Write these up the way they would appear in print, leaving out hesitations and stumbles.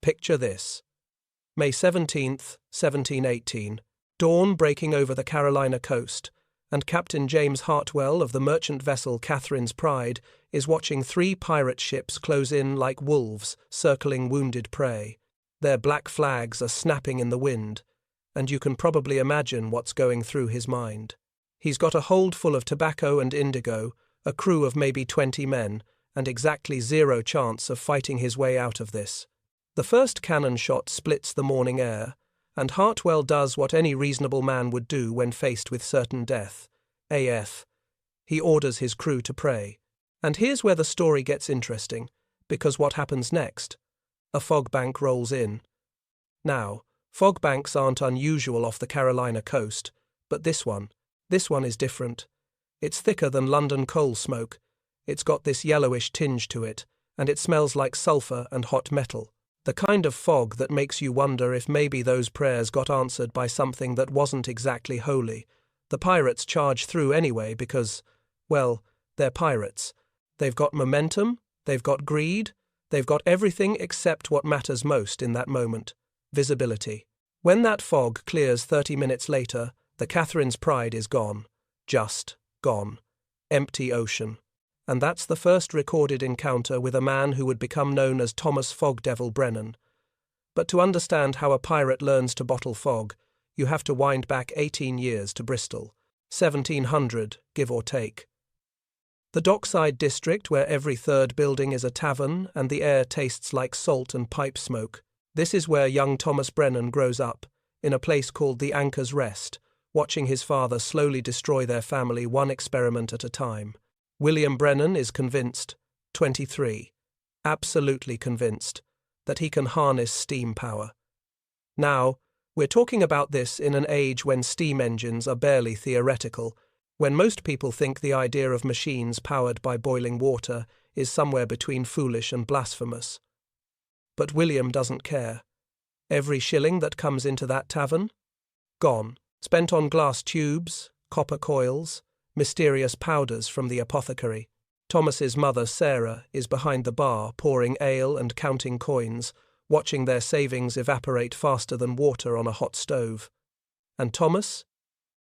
Picture this. May 17th, 1718. Dawn breaking over the Carolina coast, and Captain James Hartwell of the merchant vessel Catherine's Pride is watching 3 pirate ships close in like wolves circling wounded prey. Their black flags are snapping in the wind, and you can probably imagine what's going through his mind. He's got a hold full of tobacco and indigo, a crew of maybe 20 men, and exactly 0 chance of fighting his way out of this. The first cannon shot splits the morning air, and Hartwell does what any reasonable man would do when faced with certain death. AF. He orders his crew to pray. And here's where the story gets interesting, because what happens next? A fog bank rolls in. Now, fog banks aren't unusual off the Carolina coast, but this one is different. It's thicker than London coal smoke. It's got this yellowish tinge to it, and it smells like sulfur and hot metal. The kind of fog that makes you wonder if maybe those prayers got answered by something that wasn't exactly holy. The pirates charge through anyway because, well, they're pirates. They've got momentum, they've got greed, they've got everything except what matters most in that moment: visibility. When that fog clears 30 minutes later, the Catherine's Pride is gone. Just gone. Empty ocean. And that's the first recorded encounter with a man who would become known as Thomas Fog Devil Brennan. But to understand how a pirate learns to bottle fog, you have to wind back 18 years to Bristol, 1700, give or take. The dockside district where every third building is a tavern and the air tastes like salt and pipe smoke. This is where young Thomas Brennan grows up, in a place called the Anchor's Rest, watching his father slowly destroy their family one experiment at a time. William Brennan is convinced, 23, absolutely convinced, that he can harness steam power. Now, we're talking about this in an age when steam engines are barely theoretical, when most people think the idea of machines powered by boiling water is somewhere between foolish and blasphemous. But William doesn't care. Every shilling that comes into that tavern? Gone. Spent on glass tubes, copper coils, mysterious powders from the apothecary. Thomas's mother, Sarah, is behind the bar pouring ale and counting coins, watching their savings evaporate faster than water on a hot stove. And Thomas?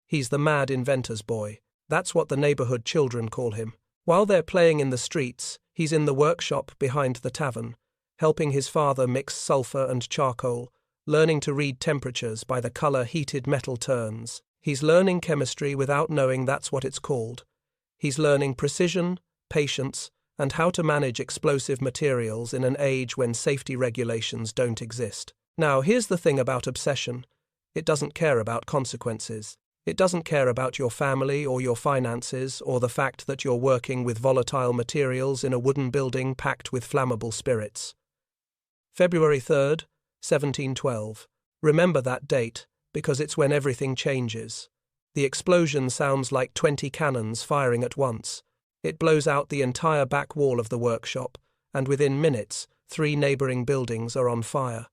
He's the mad inventor's boy. That's what the neighborhood children call him. While they're playing in the streets, he's in the workshop behind the tavern, helping his father mix sulfur and charcoal, learning to read temperatures by the color heated metal turns. He's learning chemistry without knowing that's what it's called. He's learning precision, patience, and how to manage explosive materials in an age when safety regulations don't exist. Now, here's the thing about obsession. It doesn't care about consequences. It doesn't care about your family or your finances or the fact that you're working with volatile materials in a wooden building packed with flammable spirits. February 3rd, 1712. Remember that date, because it's when everything changes. The explosion sounds like 20 cannons firing at once. It blows out the entire back wall of the workshop, and within minutes, 3 neighboring buildings are on fire.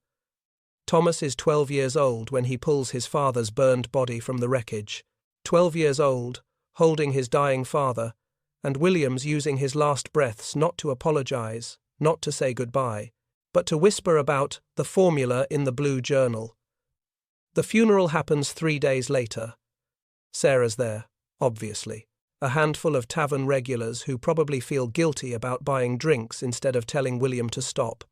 Thomas is 12 years old when he pulls his father's burned body from the wreckage. 12 years old, holding his dying father, and William's using his last breaths not to apologize, not to say goodbye, but to whisper about the formula in the blue journal. The funeral happens 3 days later. Sarah's there, obviously. A handful of tavern regulars who probably feel guilty about buying drinks instead of telling William to stop.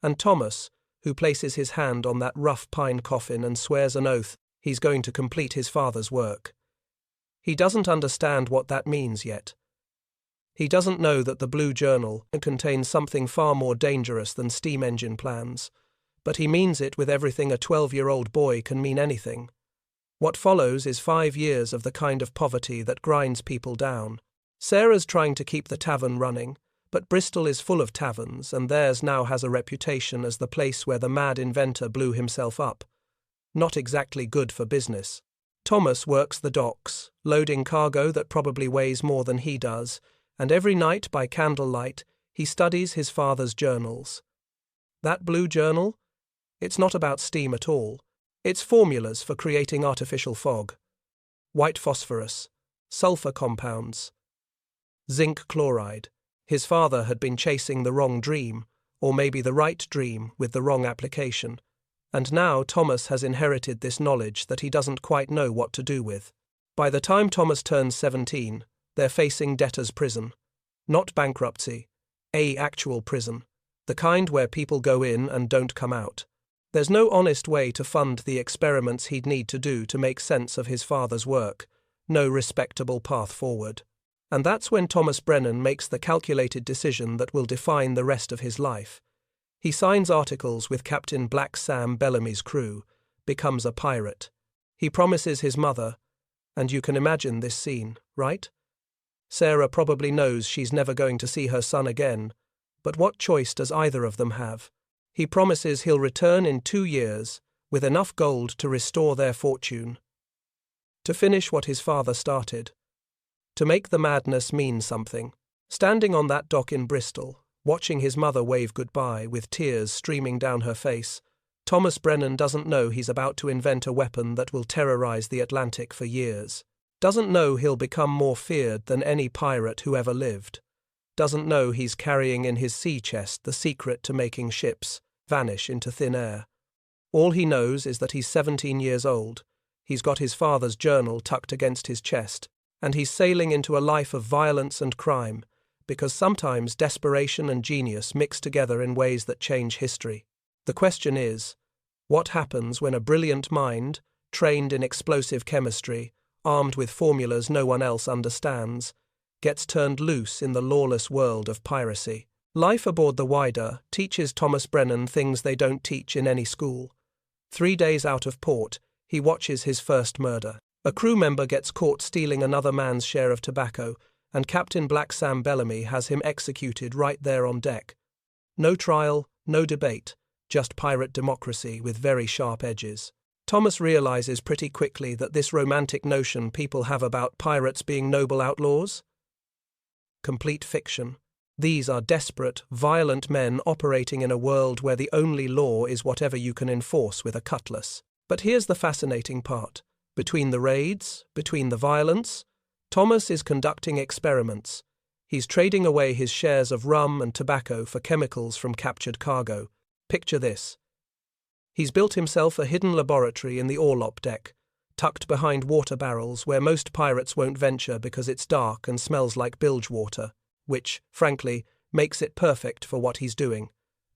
And Thomas, who places his hand on that rough pine coffin and swears an oath he's going to complete his father's work. He doesn't understand what that means yet. He doesn't know that the blue journal contains something far more dangerous than steam engine plans, but he means it with everything a 12-year-old boy can mean anything. What follows is 5 years of the kind of poverty that grinds people down. Sarah's trying to keep the tavern running, but Bristol is full of taverns, and theirs now has a reputation as the place where the mad inventor blew himself up. Not exactly good for business. Thomas works the docks, loading cargo that probably weighs more than he does, and every night by candlelight he studies his father's journals. That blue journal? It's not about steam at all. It's formulas for creating artificial fog. White phosphorus, sulfur compounds, zinc chloride. His father had been chasing the wrong dream, or maybe the right dream with the wrong application. And now Thomas has inherited this knowledge that he doesn't quite know what to do with. By the time Thomas turns 17, they're facing debtor's prison. Not bankruptcy, actual prison. The kind where people go in and don't come out. There's no honest way to fund the experiments he'd need to do to make sense of his father's work. No respectable path forward. And that's when Thomas Brennan makes the calculated decision that will define the rest of his life. He signs articles with Captain Black Sam Bellamy's crew, becomes a pirate. He promises his mother, and you can imagine this scene, right? Sarah probably knows she's never going to see her son again, but what choice does either of them have? He promises he'll return in 2 years with enough gold to restore their fortune. To finish what his father started. To make the madness mean something. Standing on that dock in Bristol, watching his mother wave goodbye with tears streaming down her face, Thomas Brennan doesn't know he's about to invent a weapon that will terrorize the Atlantic for years. Doesn't know he'll become more feared than any pirate who ever lived. Doesn't know he's carrying in his sea chest the secret to making ships vanish into thin air. All he knows is that he's 17 years old, he's got his father's journal tucked against his chest, and he's sailing into a life of violence and crime, because sometimes desperation and genius mix together in ways that change history. The question is, what happens when a brilliant mind, trained in explosive chemistry, armed with formulas no one else understands, gets turned loose in the lawless world of piracy? Life aboard the Wider teaches Thomas Brennan things they don't teach in any school. 3 days out of port, he watches his first murder. A crew member gets caught stealing another man's share of tobacco, and Captain Black Sam Bellamy has him executed right there on deck. No trial, no debate, just pirate democracy with very sharp edges. Thomas realizes pretty quickly that this romantic notion people have about pirates being noble outlaws? Complete fiction. These are desperate, violent men operating in a world where the only law is whatever you can enforce with a cutlass. But here's the fascinating part. Between the raids, between the violence, Thomas is conducting experiments. He's trading away his shares of rum and tobacco for chemicals from captured cargo. Picture this. He's built himself a hidden laboratory in the orlop deck, tucked behind water barrels where most pirates won't venture because it's dark and smells like bilge water, which, frankly, makes it perfect for what he's doing.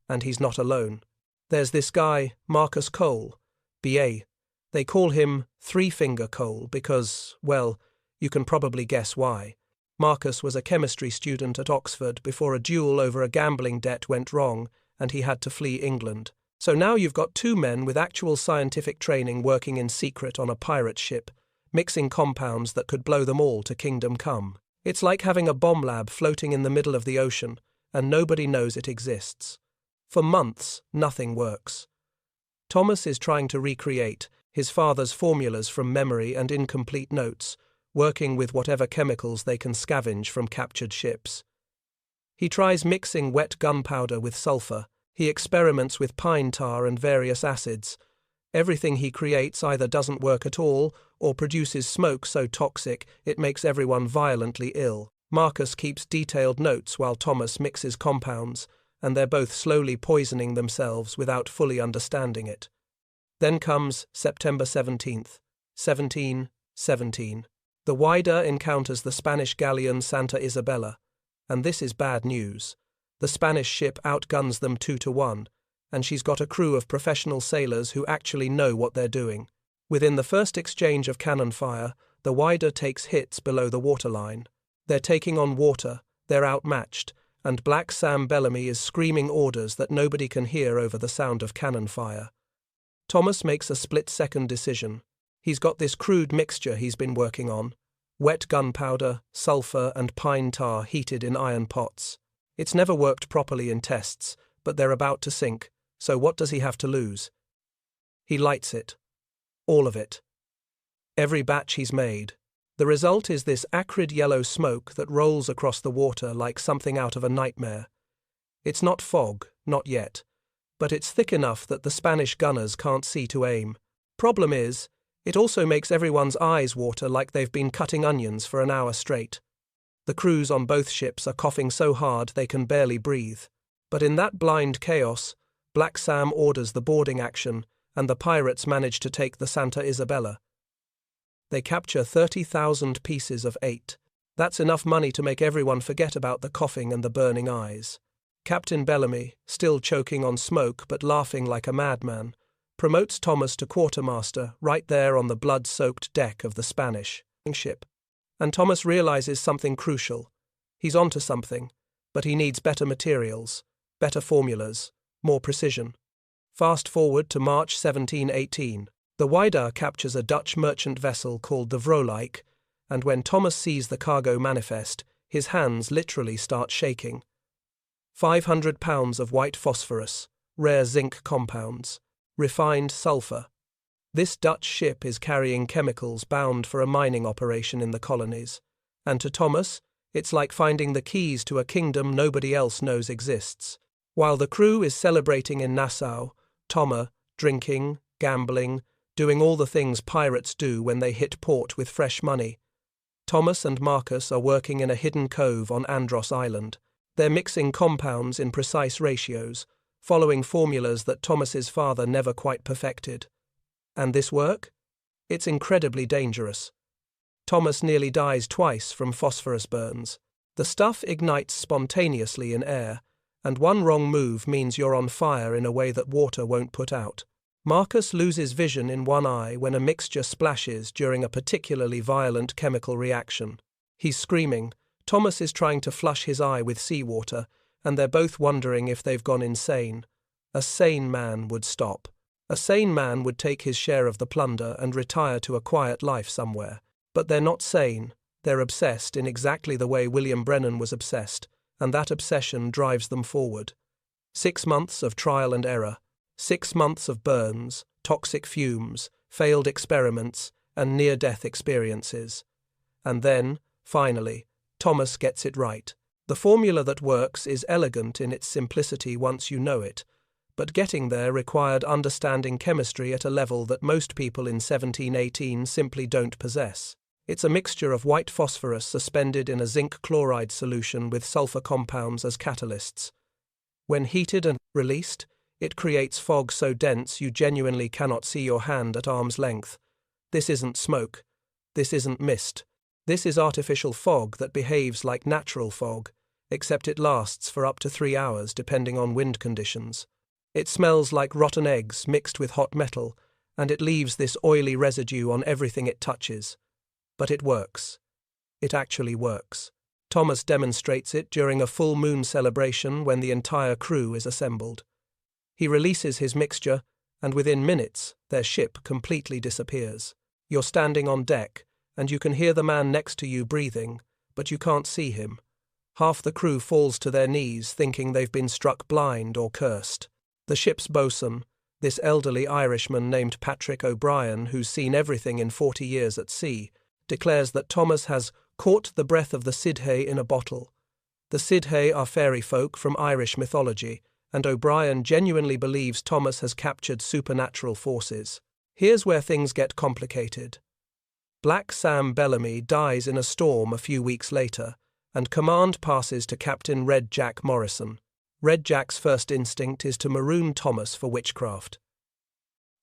And he's not alone. There's this guy, Marcus Cole, B.A. They call him Three-Finger Cole because, well, you can probably guess why. Marcus was a chemistry student at Oxford before a duel over a gambling debt went wrong and he had to flee England. So now you've got 2 men with actual scientific training working in secret on a pirate ship, mixing compounds that could blow them all to kingdom come. It's like having a bomb lab floating in the middle of the ocean, and nobody knows it exists. For months, nothing works. Thomas is trying to recreate his father's formulas from memory and incomplete notes, working with whatever chemicals they can scavenge from captured ships. He tries mixing wet gunpowder with sulfur. He experiments with pine tar and various acids. Everything he creates either doesn't work at all or produces smoke so toxic it makes everyone violently ill. Marcus keeps detailed notes while Thomas mixes compounds, and they're both slowly poisoning themselves without fully understanding it. Then comes September 17th, 1717. The Wider encounters the Spanish galleon Santa Isabella, and this is bad news. The Spanish ship outguns them 2-1, and she's got a crew of professional sailors who actually know what they're doing. Within the first exchange of cannon fire, the Wider takes hits below the waterline. They're taking on water, they're outmatched, and Black Sam Bellamy is screaming orders that nobody can hear over the sound of cannon fire. Thomas makes a split-second decision. He's got this crude mixture he's been working on. Wet gunpowder, sulfur, and pine tar heated in iron pots. It's never worked properly in tests, but they're about to sink, so what does he have to lose? He lights it. All of it. Every batch he's made. The result is this acrid yellow smoke that rolls across the water like something out of a nightmare. It's not fog, not yet, but it's thick enough that the Spanish gunners can't see to aim. Problem is, it also makes everyone's eyes water like they've been cutting onions for an hour straight. The crews on both ships are coughing so hard they can barely breathe. But in that blind chaos, Black Sam orders the boarding action, and the pirates manage to take the Santa Isabella. They capture 30,000 pieces of 8. That's enough money to make everyone forget about the coughing and the burning eyes. Captain Bellamy, still choking on smoke but laughing like a madman, promotes Thomas to quartermaster right there on the blood-soaked deck of the Spanish ship. And Thomas realizes something crucial. He's onto something, but he needs better materials, better formulas, more precision. Fast forward to March 1718. The Wydar captures a Dutch merchant vessel called the Vrolijk, and when Thomas sees the cargo manifest, his hands literally start shaking. 500 pounds of white phosphorus, rare zinc compounds, refined sulfur. This Dutch ship is carrying chemicals bound for a mining operation in the colonies, and to Thomas, it's like finding the keys to a kingdom nobody else knows exists. While the crew is celebrating in Nassau, Thomas, drinking, gambling, doing all the things pirates do when they hit port with fresh money. Thomas and Marcus are working in a hidden cove on Andros Island. They're mixing compounds in precise ratios, following formulas that Thomas's father never quite perfected. And this work? It's incredibly dangerous. Thomas nearly dies twice from phosphorus burns. The stuff ignites spontaneously in air, and one wrong move means you're on fire in a way that water won't put out. Marcus loses vision in one eye when a mixture splashes during a particularly violent chemical reaction. He's screaming. Thomas is trying to flush his eye with seawater, and they're both wondering if they've gone insane. A sane man would stop. A sane man would take his share of the plunder and retire to a quiet life somewhere. But they're not sane. They're obsessed in exactly the way William Brennan was obsessed, and that obsession drives them forward. 6 months of trial and error. 6 months of burns, toxic fumes, failed experiments, and near-death experiences. And then, finally, Thomas gets it right. The formula that works is elegant in its simplicity once you know it, but getting there required understanding chemistry at a level that most people in 1718 simply don't possess. It's a mixture of white phosphorus suspended in a zinc chloride solution with sulfur compounds as catalysts. When heated and released, it creates fog so dense you genuinely cannot see your hand at arm's length. This isn't smoke. This isn't mist. This is artificial fog that behaves like natural fog, except it lasts for up to 3 hours depending on wind conditions. It smells like rotten eggs mixed with hot metal, and it leaves this oily residue on everything it touches. But it works. It actually works. Thomas demonstrates it during a full moon celebration when the entire crew is assembled. He releases his mixture, and within minutes, their ship completely disappears. You're standing on deck, and you can hear the man next to you breathing, but you can't see him. Half the crew falls to their knees thinking they've been struck blind or cursed. The ship's boatswain, this elderly Irishman named Patrick O'Brien, who's seen everything in 40 years at sea, declares that Thomas has caught the breath of the Sidhe in a bottle. The Sidhe are fairy folk from Irish mythology, and O'Brien genuinely believes Thomas has captured supernatural forces. Here's where things get complicated. Black Sam Bellamy dies in a storm a few weeks later, and command passes to Captain Red Jack Morrison. Red Jack's first instinct is to maroon Thomas for witchcraft.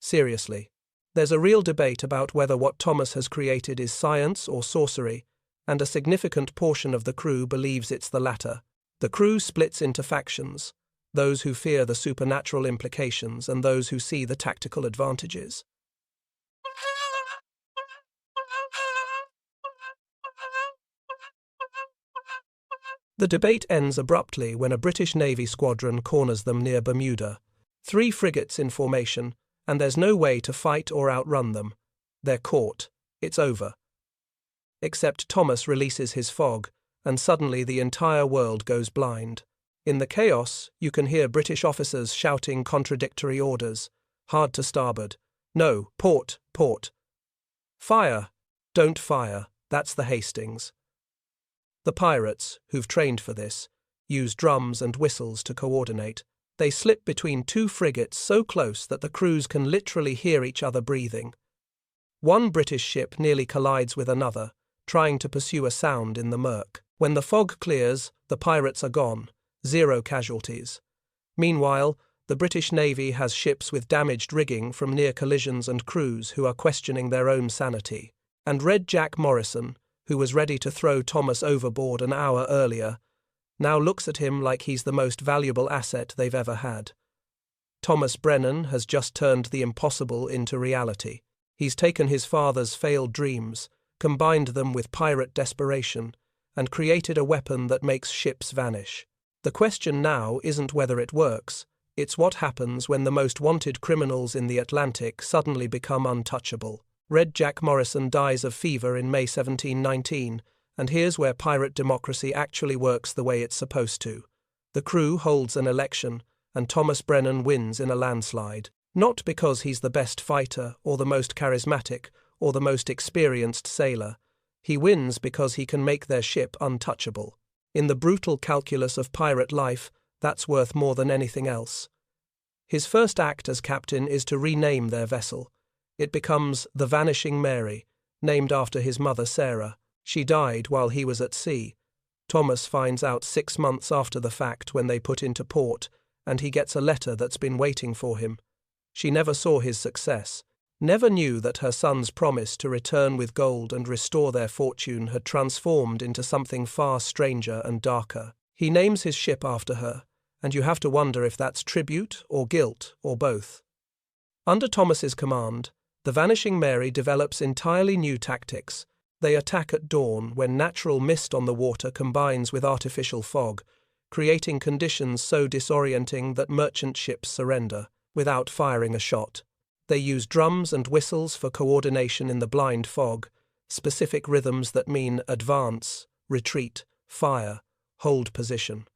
Seriously, there's a real debate about whether what Thomas has created is science or sorcery, and a significant portion of the crew believes it's the latter. The crew splits into factions, those who fear the supernatural implications and those who see the tactical advantages. The debate ends abruptly when a British Navy squadron corners them near Bermuda. 3 frigates in formation, and there's no way to fight or outrun them. They're caught. It's over. Except Thomas releases his fog, and suddenly the entire world goes blind. In the chaos, you can hear British officers shouting contradictory orders. Hard to starboard. No, port, port. Fire. Don't fire. That's the Hastings. The pirates, who've trained for this, use drums and whistles to coordinate. They slip between 2 frigates so close that the crews can literally hear each other breathing. One British ship nearly collides with another, trying to pursue a sound in the murk. When the fog clears, the pirates are gone. 0 casualties. Meanwhile, the British Navy has ships with damaged rigging from near collisions and crews who are questioning their own sanity. And Red Jack Morrison, who was ready to throw Thomas overboard an hour earlier, now looks at him like he's the most valuable asset they've ever had. Thomas Brennan has just turned the impossible into reality. He's taken his father's failed dreams, combined them with pirate desperation, and created a weapon that makes ships vanish. The question now isn't whether it works, it's what happens when the most wanted criminals in the Atlantic suddenly become untouchable. Red Jack Morrison dies of fever in May 1719, and here's where pirate democracy actually works the way it's supposed to. The crew holds an election, and Thomas Brennan wins in a landslide. Not because he's the best fighter, or the most charismatic, or the most experienced sailor. He wins because he can make their ship untouchable. In the brutal calculus of pirate life, that's worth more than anything else. His first act as captain is to rename their vessel. It becomes the Vanishing Mary, named after his mother Sarah. She died while he was at sea. Thomas finds out 6 months after the fact when they put into port, and he gets a letter that's been waiting for him. She never saw his success, never knew that her son's promise to return with gold and restore their fortune had transformed into something far stranger and darker. He names his ship after her, and you have to wonder if that's tribute or guilt or both. Under Thomas's command, the Vanishing Mary develops entirely new tactics. They attack at dawn when natural mist on the water combines with artificial fog, creating conditions so disorienting that merchant ships surrender, without firing a shot. They use drums and whistles for coordination in the blind fog, specific rhythms that mean advance, retreat, fire, hold position.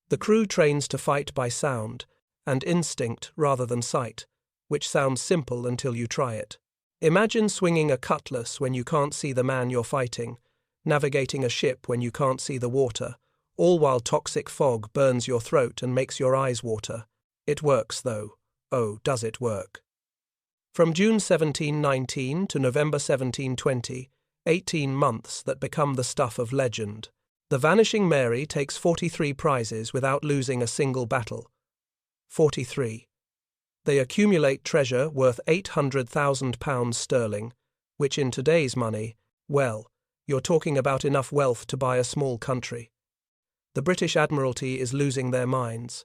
The crew trains to fight by sound, and instinct rather than sight, which sounds simple until you try it. Imagine swinging a cutlass when you can't see the man you're fighting, navigating a ship when you can't see the water, all while toxic fog burns your throat and makes your eyes water. It works, though. Oh, does it work? From June 1719 to November 1720, 18 months that become the stuff of legend. The Vanishing Mary takes 43 prizes without losing a single battle. 43. They accumulate treasure worth £800,000 sterling, which in today's money, well, you're talking about enough wealth to buy a small country. The British Admiralty is losing their minds.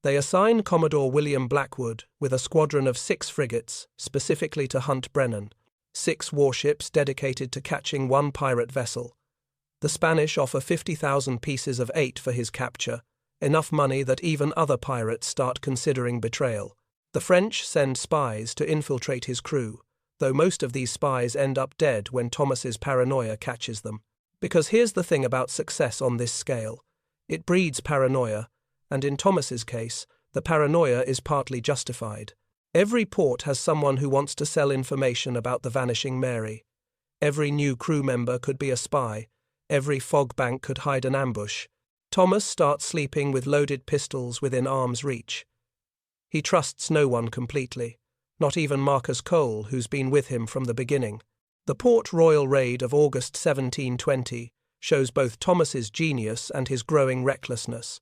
They assign Commodore William Blackwood with a squadron of 6 frigates, specifically to hunt Brennan, 6 warships dedicated to catching one pirate vessel. The Spanish offer 50,000 pieces of 8 for his capture, enough money that even other pirates start considering betrayal. The French send spies to infiltrate his crew, though most of these spies end up dead when Thomas's paranoia catches them. Because here's the thing about success on this scale. It breeds paranoia, and in Thomas's case, the paranoia is partly justified. Every port has someone who wants to sell information about the Vanishing Mary. Every new crew member could be a spy. Every fog bank could hide an ambush. Thomas starts sleeping with loaded pistols within arm's reach. He trusts no one completely, not even Marcus Cole, who's been with him from the beginning. The Port Royal raid of August 1720 shows both Thomas's genius and his growing recklessness.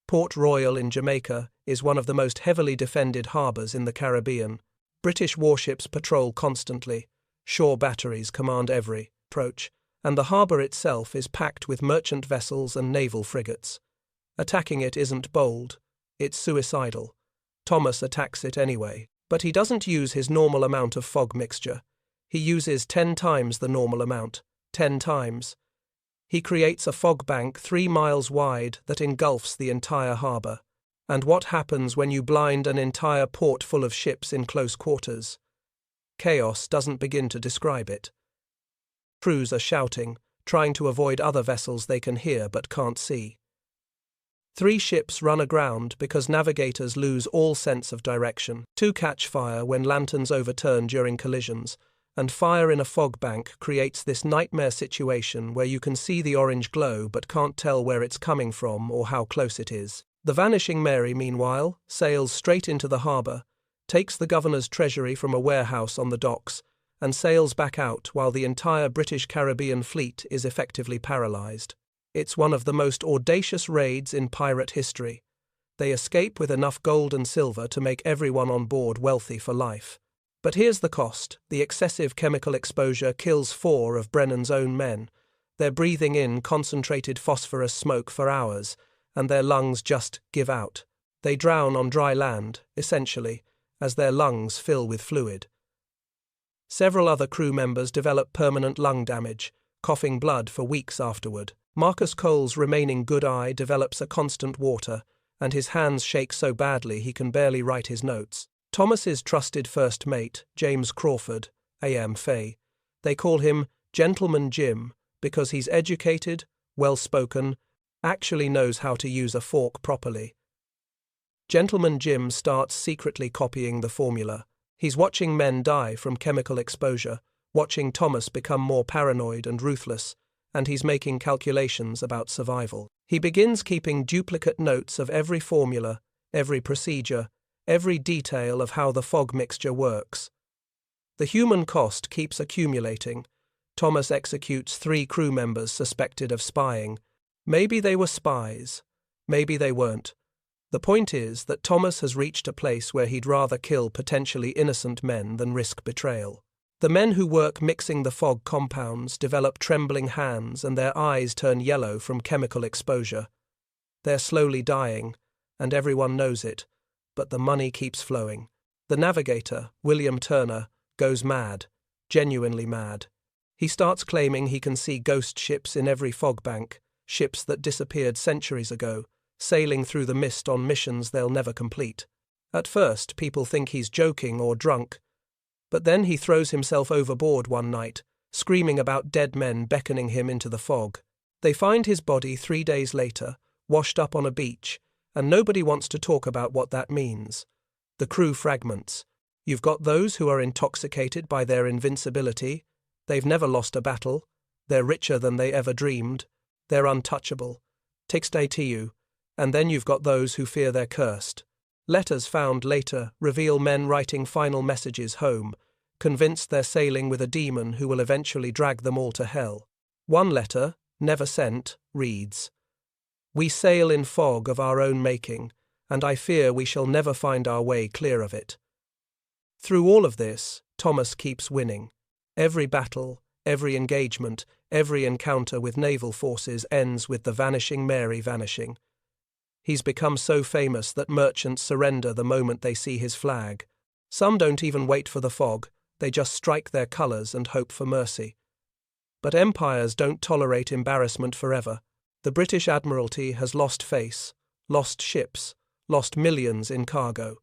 Port Royal in Jamaica is one of the most heavily defended harbours in the Caribbean. British warships patrol constantly, shore batteries command every approach, and the harbour itself is packed with merchant vessels and naval frigates. Attacking it isn't bold, it's suicidal. Thomas attacks it anyway, but he doesn't use his normal amount of fog mixture. He uses 10 times the normal amount, 10 times. He creates a fog bank 3 miles wide that engulfs the entire harbour. And what happens when you blind an entire port full of ships in close quarters? Chaos doesn't begin to describe it. Crews are shouting, trying to avoid other vessels they can hear but can't see. 3 ships run aground because navigators lose all sense of direction. 2 catch fire when lanterns overturn during collisions, and fire in a fog bank creates this nightmare situation where you can see the orange glow but can't tell where it's coming from or how close it is. The Vanishing Mary, meanwhile, sails straight into the harbour, takes the governor's treasury from a warehouse on the docks, and sails back out while the entire British Caribbean fleet is effectively paralysed. It's one of the most audacious raids in pirate history. They escape with enough gold and silver to make everyone on board wealthy for life. But here's the cost. The excessive chemical exposure kills 4 of Brennan's own men. They're breathing in concentrated phosphorus smoke for hours, and their lungs just give out. They drown on dry land, essentially, as their lungs fill with fluid. Several other crew members develop permanent lung damage, coughing blood for weeks afterward. Marcus Cole's remaining good eye develops a constant water, and his hands shake so badly he can barely write his notes. Thomas's trusted first mate, James Crawford, A.M. Fay, they call him Gentleman Jim because he's educated, well-spoken, actually knows how to use a fork properly. Gentleman Jim starts secretly copying the formula. He's watching men die from chemical exposure, watching Thomas become more paranoid and ruthless, and he's making calculations about survival. He begins keeping duplicate notes of every formula, every procedure, every detail of how the fog mixture works. The human cost keeps accumulating. Thomas executes 3 crew members suspected of spying. Maybe they were spies. Maybe they weren't. The point is that Thomas has reached a place where he'd rather kill potentially innocent men than risk betrayal. The men who work mixing the fog compounds develop trembling hands and their eyes turn yellow from chemical exposure. They're slowly dying, and everyone knows it, but the money keeps flowing. The navigator, William Turner, goes mad, genuinely mad. He starts claiming he can see ghost ships in every fog bank, ships that disappeared centuries ago, sailing through the mist on missions they'll never complete. At first, people think he's joking or drunk, but then he throws himself overboard one night, screaming about dead men beckoning him into the fog. They find his body 3 days later, washed up on a beach, and nobody wants to talk about what that means. The crew fragments. You've got those who are intoxicated by their invincibility. They've never lost a battle. They're richer than they ever dreamed. They're untouchable. Tixtatu. And then you've got those who fear they're cursed. Letters found later reveal men writing final messages home, convinced they're sailing with a demon who will eventually drag them all to hell. One letter, never sent, reads, "We sail in fog of our own making, and I fear we shall never find our way clear of it." Through all of this, Thomas keeps winning. Every battle, every engagement, every encounter with naval forces ends with the Vanishing Mary vanishing. He's become so famous that merchants surrender the moment they see his flag. Some don't even wait for the fog, they just strike their colours and hope for mercy. But empires don't tolerate embarrassment forever. The British Admiralty has lost face, lost ships, lost millions in cargo.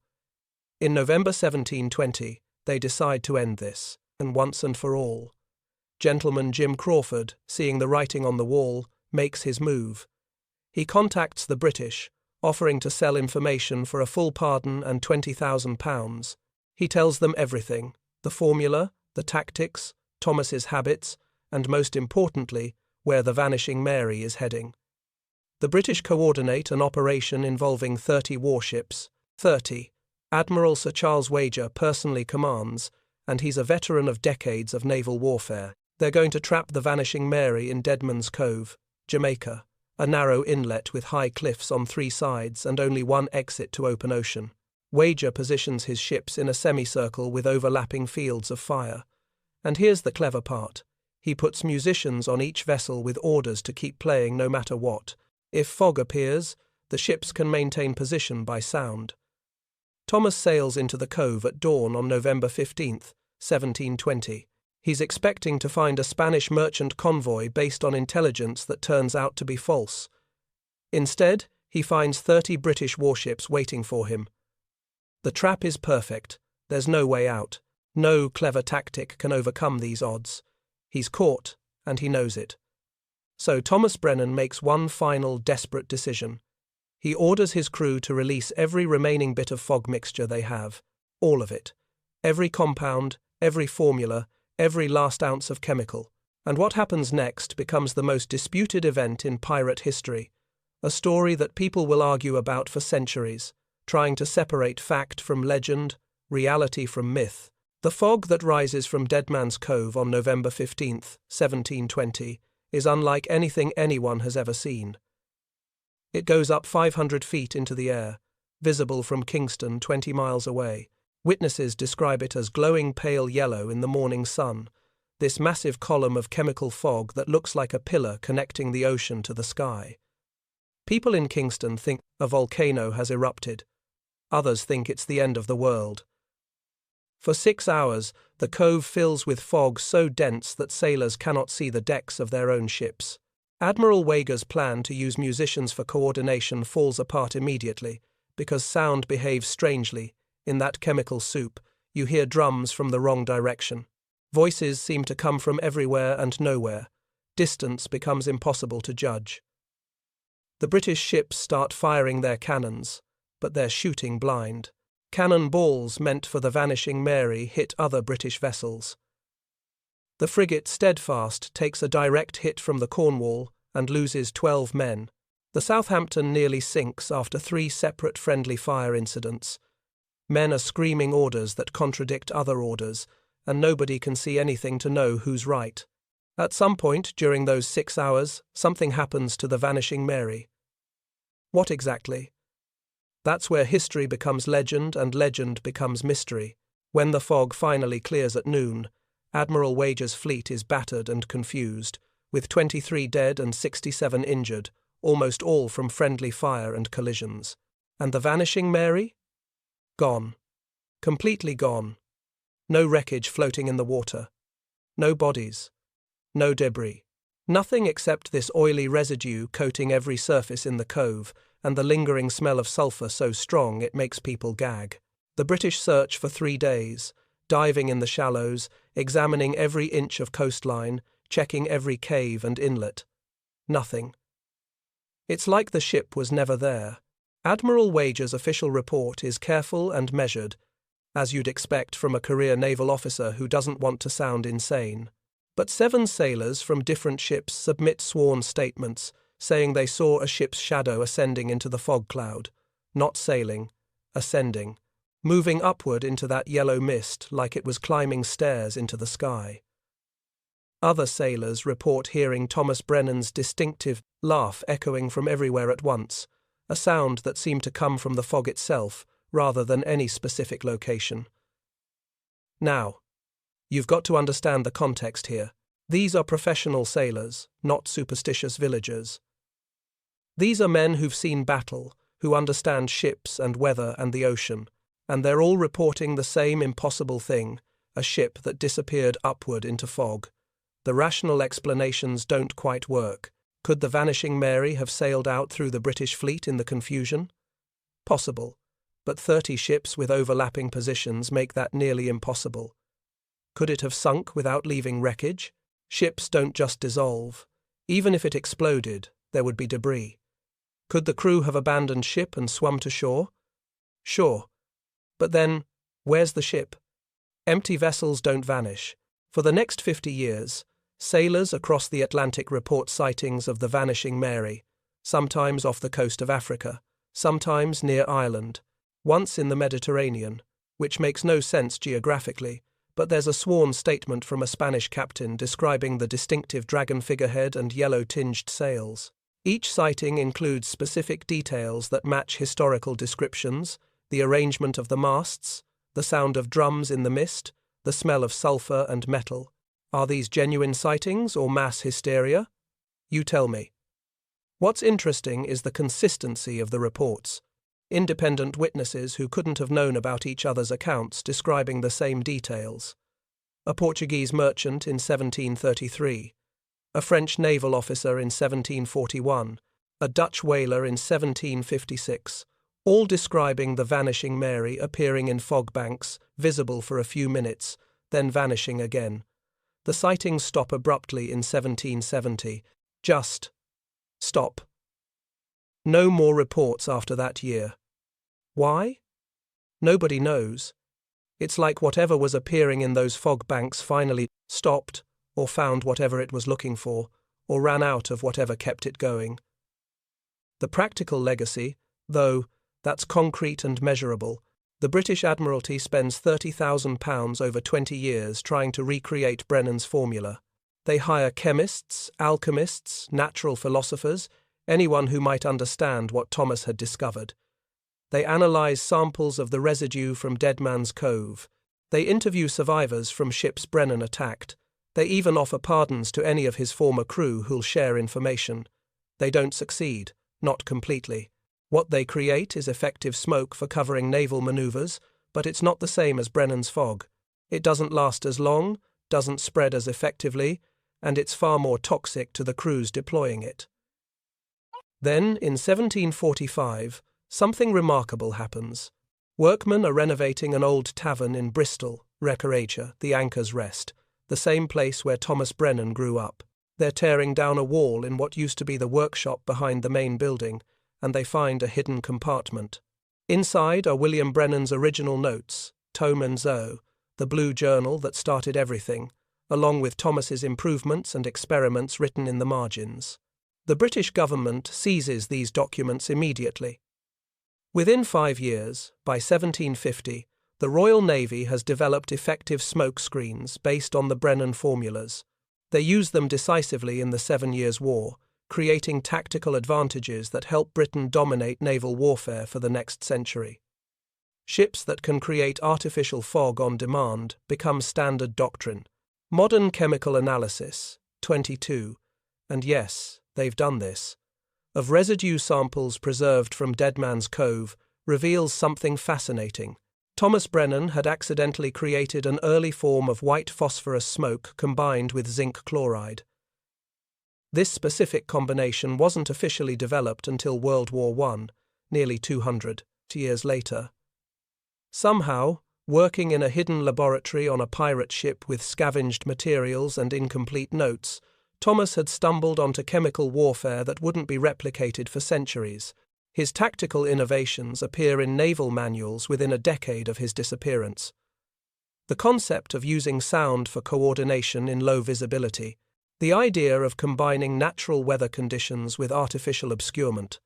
In November 1720, they decide to end this, and once and for all. Gentleman Jim Crawford, seeing the writing on the wall, makes his move. He contacts the British, offering to sell information for a full pardon and £20,000. He tells them everything, the formula, the tactics, Thomas's habits, and most importantly, where the Vanishing Mary is heading. The British coordinate an operation involving 30 warships. 30. Admiral Sir Charles Wager personally commands, and he's a veteran of decades of naval warfare. They're going to trap the Vanishing Mary in Deadman's Cove, Jamaica, a narrow inlet with high cliffs on 3 sides and only one exit to open ocean. Wager positions his ships in a semicircle with overlapping fields of fire. And here's the clever part. He puts musicians on each vessel with orders to keep playing no matter what. If fog appears, the ships can maintain position by sound. Thomas sails into the cove at dawn on November 15th, 1720. He's expecting to find a Spanish merchant convoy based on intelligence that turns out to be false. Instead, he finds 30 British warships waiting for him. The trap is perfect. There's no way out. No clever tactic can overcome these odds. He's caught, and he knows it. So Thomas Brennan makes one final desperate decision. He orders his crew to release every remaining bit of fog mixture they have. All of it. Every compound, every formula, every last ounce of chemical. And what happens next becomes the most disputed event in pirate history. A story that people will argue about for centuries, trying to separate fact from legend, reality from myth. The fog that rises from Deadman's Cove on November 15th, 1720, is unlike anything anyone has ever seen. It goes up 500 feet into the air, visible from Kingston 20 miles away. Witnesses describe it as glowing pale yellow in the morning sun, this massive column of chemical fog that looks like a pillar connecting the ocean to the sky. People in Kingston think a volcano has erupted. Others think it's the end of the world. For 6 hours, the cove fills with fog so dense that sailors cannot see the decks of their own ships. Admiral Wager's plan to use musicians for coordination falls apart immediately, because sound behaves strangely. In that chemical soup, you hear drums from the wrong direction. Voices seem to come from everywhere and nowhere. Distance becomes impossible to judge. The British ships start firing their cannons, but they're shooting blind. Cannon balls meant for the Vanishing Mary hit other British vessels. The frigate Steadfast takes a direct hit from the Cornwall and loses 12 men. The Southampton nearly sinks after 3 separate friendly fire incidents. Men are screaming orders that contradict other orders, and nobody can see anything to know who's right. At some point during those 6 hours, something happens to the Vanishing Mary. What exactly? That's where history becomes legend and legend becomes mystery. When the fog finally clears at noon, Admiral Wager's fleet is battered and confused, with 23 dead and 67 injured, almost all from friendly fire and collisions. And the Vanishing Mary? Gone. Completely gone. No wreckage floating in the water. No bodies. No debris. Nothing except this oily residue coating every surface in the cove, and the lingering smell of sulphur so strong it makes people gag. The British search for 3 days, diving in the shallows, examining every inch of coastline, checking every cave and inlet. Nothing. It's like the ship was never there. Admiral Wager's official report is careful and measured, as you'd expect from a career naval officer who doesn't want to sound insane. But 7 sailors from different ships submit sworn statements, saying they saw a ship's shadow ascending into the fog cloud, not sailing, ascending, moving upward into that yellow mist like it was climbing stairs into the sky. Other sailors report hearing Thomas Brennan's distinctive laugh echoing from everywhere at once, a sound that seemed to come from the fog itself rather than any specific location. Now, you've got to understand the context here. These are professional sailors, not superstitious villagers. These are men who've seen battle, who understand ships and weather and the ocean, and they're all reporting the same impossible thing, a ship that disappeared upward into fog. The rational explanations don't quite work. Could the Vanishing Mary have sailed out through the British fleet in the confusion? Possible, but 30 ships with overlapping positions make that nearly impossible. Could it have sunk without leaving wreckage? Ships don't just dissolve. Even if it exploded, there would be debris. Could the crew have abandoned ship and swum to shore? Sure. But then, where's the ship? Empty vessels don't vanish. For the next 50 years, sailors across the Atlantic report sightings of the Vanishing Mary, sometimes off the coast of Africa, sometimes near Ireland, once in the Mediterranean, which makes no sense geographically, but there's a sworn statement from a Spanish captain describing the distinctive dragon figurehead and yellow-tinged sails. Each sighting includes specific details that match historical descriptions, the arrangement of the masts, the sound of drums in the mist, the smell of sulphur and metal. Are these genuine sightings or mass hysteria? You tell me. What's interesting is the consistency of the reports. Independent witnesses who couldn't have known about each other's accounts describing the same details. A Portuguese merchant in 1733, a French naval officer in 1741, a Dutch whaler in 1756, all describing the Vanishing Mary appearing in fog banks, visible for a few minutes, then vanishing again. The sightings stop abruptly in 1770. Just stop. No more reports after that year. Why? Nobody knows. It's like whatever was appearing in those fog banks finally stopped, or found whatever it was looking for, or ran out of whatever kept it going. The practical legacy, though, that's concrete and measurable. The British Admiralty spends £30,000 over 20 years trying to recreate Brennan's formula. They hire chemists, alchemists, natural philosophers, anyone who might understand what Thomas had discovered. They analyze samples of the residue from Dead Man's Cove. They interview survivors from ships Brennan attacked. They even offer pardons to any of his former crew who'll share information. They don't succeed, not completely. What they create is effective smoke for covering naval maneuvers, but it's not the same as Brennan's fog. It doesn't last as long, doesn't spread as effectively, and it's far more toxic to the crews deploying it. Then, in 1745, something remarkable happens. Workmen are renovating an old tavern in Bristol, Wrecker, the Anchor's Rest, the same place where Thomas Brennan grew up. They're tearing down a wall in what used to be the workshop behind the main building, and they find a hidden compartment. Inside are William Brennan's original notes, Tome and Zoe, the blue journal that started everything, along with Thomas's improvements and experiments written in the margins. The British government seizes these documents immediately. Within 5 years, by 1750, the Royal Navy has developed effective smoke screens based on the Brennan formulas. They use them decisively in the 7 Years' War, creating tactical advantages that help Britain dominate naval warfare for the next century. Ships that can create artificial fog on demand become standard doctrine. Modern chemical analysis, 22, and yes, they've done this, of residue samples preserved from Dead Man's Cove reveals something fascinating. Thomas Brennan had accidentally created an early form of white phosphorus smoke combined with zinc chloride. This specific combination wasn't officially developed until World War I, nearly 200 years later. Somehow, working in a hidden laboratory on a pirate ship with scavenged materials and incomplete notes, Thomas had stumbled onto chemical warfare that wouldn't be replicated for centuries. His tactical innovations appear in naval manuals within a decade of his disappearance. The concept of using sound for coordination in low visibility, the idea of combining natural weather conditions with artificial obscurement,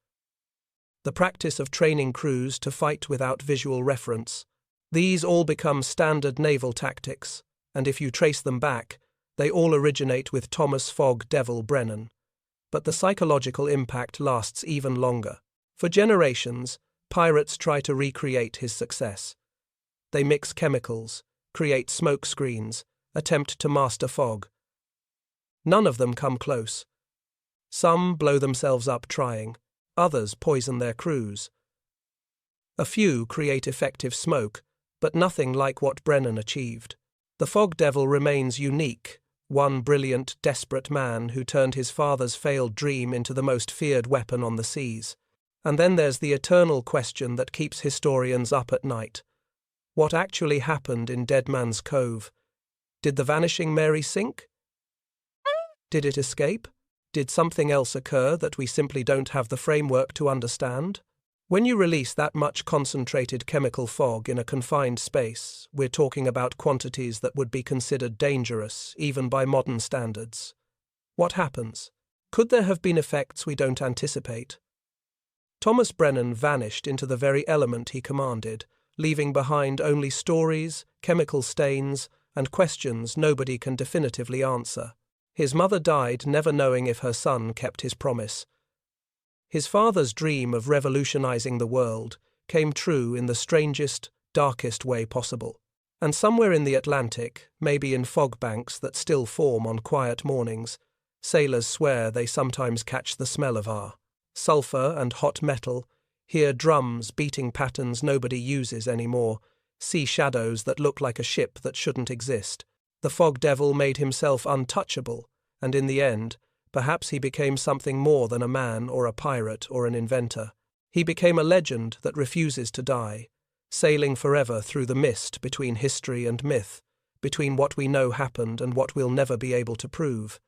the practice of training crews to fight without visual reference, these all become standard naval tactics, and if you trace them back, they all originate with Thomas Fog Devil Brennan. But the psychological impact lasts even longer. For generations, pirates try to recreate his success. They mix chemicals, create smoke screens, attempt to master fog. None of them come close. Some blow themselves up trying, others poison their crews. A few create effective smoke, but nothing like what Brennan achieved. The Fog Devil remains unique, one brilliant, desperate man who turned his father's failed dream into the most feared weapon on the seas. And then there's the eternal question that keeps historians up at night. What actually happened in Dead Man's Cove? Did the Vanishing Mary sink? Did it escape? Did something else occur that we simply don't have the framework to understand? When you release that much concentrated chemical fog in a confined space, we're talking about quantities that would be considered dangerous, even by modern standards. What happens? Could there have been effects we don't anticipate? Thomas Brennan vanished into the very element he commanded, leaving behind only stories, chemical stains, and questions nobody can definitively answer. His mother died never knowing if her son kept his promise. His father's dream of revolutionizing the world came true in the strangest, darkest way possible. And somewhere in the Atlantic, maybe in fog banks that still form on quiet mornings, sailors swear they sometimes catch the smell of sulfur and hot metal, hear drums beating patterns nobody uses anymore, see shadows that look like a ship that shouldn't exist. The Fog Devil made himself untouchable, and in the end, perhaps he became something more than a man or a pirate or an inventor. He became a legend that refuses to die, sailing forever through the mist between history and myth, between what we know happened and what we'll never be able to prove.